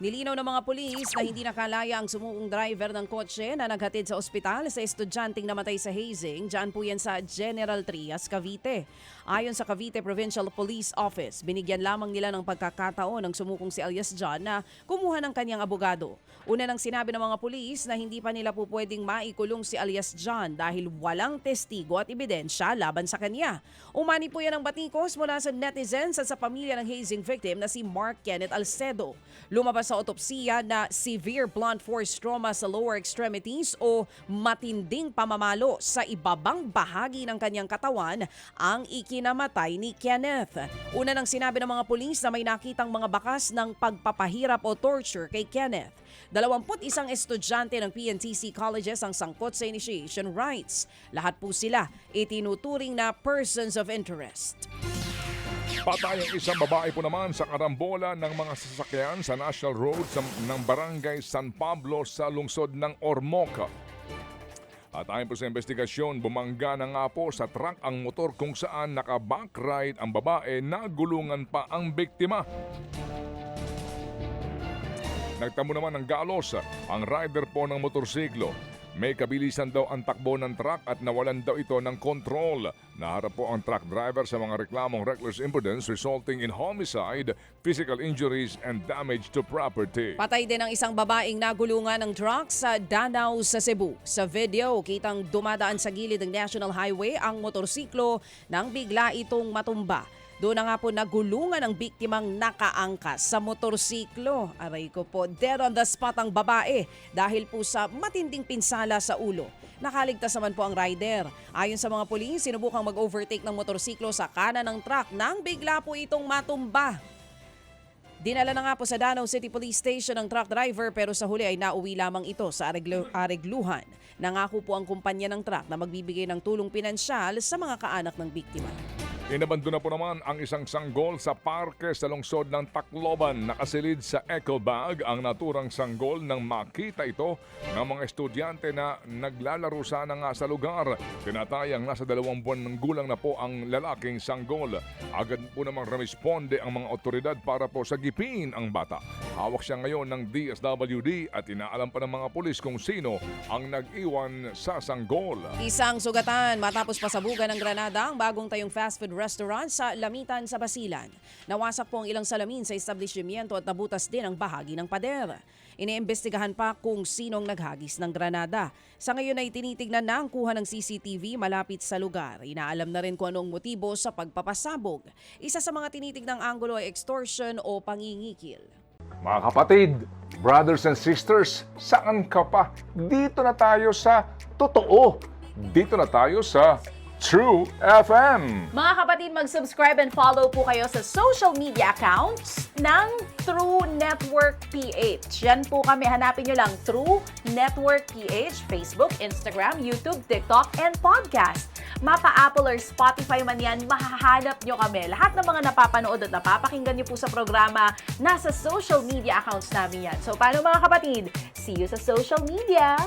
Nilinaw ng mga pulis na hindi nakalaya ang sumukong driver ng kotse na naghatid sa ospital sa estudyanteng namatay sa hazing. Diyan po yan sa General Trias, Cavite. Ayon sa Cavite Provincial Police Office, binigyan lamang nila ng pagkakataon ng sumukong si alias John na kumuha ng kanyang abogado. Una nang sinabi ng mga pulis na hindi pa nila po pwedeng maikulong si alias John dahil walang testigo at ebidensya laban sa kanya. Umani po yan ang batikos mula sa netizens at sa pamilya ng hazing victim na si Mark Kenneth Alcedo. Lumabas sa otopsiya na severe blunt force trauma sa lower extremities o matinding pamamalo sa ibabang bahagi ng kanyang katawan ang ikinamatay ni Kenneth. Una nang sinabi ng mga pulis na may nakitang mga bakas ng pagpapahirap o torture kay Kenneth. 21 estudyante ng PNTC colleges ang sangkot sa initiation rites. Lahat po sila itinuturing na persons of interest. Patay ang isang babae po naman sa karambola ng mga sasakyan sa National Road ng Barangay San Pablo sa lungsod ng Ormoc. At ayon po sa investigasyon, bumangga na nga po sa truck ang motor kung saan naka-backride ang babae na gulungan pa ang biktima. Nagtamo naman ng galos ang rider po ng motorsiklo. May kabilisan daw ang takbo ng truck at nawalan daw ito ng kontrol. Naharap po ang truck driver sa mga reklamong reckless imprudence resulting in homicide, physical injuries, and damage to property. Patay din ang isang babaeng nagulungan ng truck sa Danau sa Cebu. Sa video, kitang dumadaan sa gilid ng National Highway ang motorsiklo nang bigla itong matumba. Doon na nga po nagulungan ang biktimang nakaangkas sa motorsiklo. Aray ko po, dead on the spot ang babae dahil po sa matinding pinsala sa ulo. Nakaligtas naman po ang rider. Ayon sa mga pulis, sinubukang mag-overtake ng motorsiklo sa kanan ng truck nang bigla po itong matumba. Dinala na nga po sa Danau City Police Station ang truck driver pero sa huli ay nauwi lamang ito sa aregluhan. Nangako po ang kumpanya ng truck na magbibigay ng tulong pinansyal sa mga kaanak ng biktima. Inabandona po naman ang isang sanggol sa parke sa lungsod ng Tacloban. Nakasilid sa eco bag ang naturang sanggol nang makita ito ng mga estudyante na naglalaro sana nga sa lugar. Tinatayang nasa 2 buwan ng gulang na po ang lalaking sanggol. Agad po namang responde ang mga otoridad para po sagipin ang bata. Hawak siya ngayon ng DSWD at inaalam pa ng mga pulis kung sino ang nag-iwan sa sanggol. Isang sugatan matapos pasabugan ng granada ang bagong tayong fast food restaurant sa Lamitan sa Basilan. Nawasak po ang ilang salamin sa establishmento at nabutas din ang bahagi ng pader. Iniimbestigahan pa kung sinong naghagis ng granada. Sa ngayon ay tinitignan na ang kuha ng CCTV malapit sa lugar. Inaalam na rin kung anong motibo sa pagpapasabog. Isa sa mga tinitignang anggulo ay extortion o pangingikil. Mga kapatid, brothers and sisters, saan ka pa? Dito na tayo sa totoo. Dito na tayo sa True FM. Mga kapatid, mag-subscribe and follow po kayo sa social media accounts ng True Network PH. Yan po kami. Hanapin nyo lang True Network PH, Facebook, Instagram, YouTube, TikTok, and podcast. Mapa Apple or Spotify man yan, mahahanap nyo kami. Lahat ng mga napapanood at napapakinggan nyo po sa programa, nasa social media accounts namin yan. So, paano mga kapatid? See you sa social media!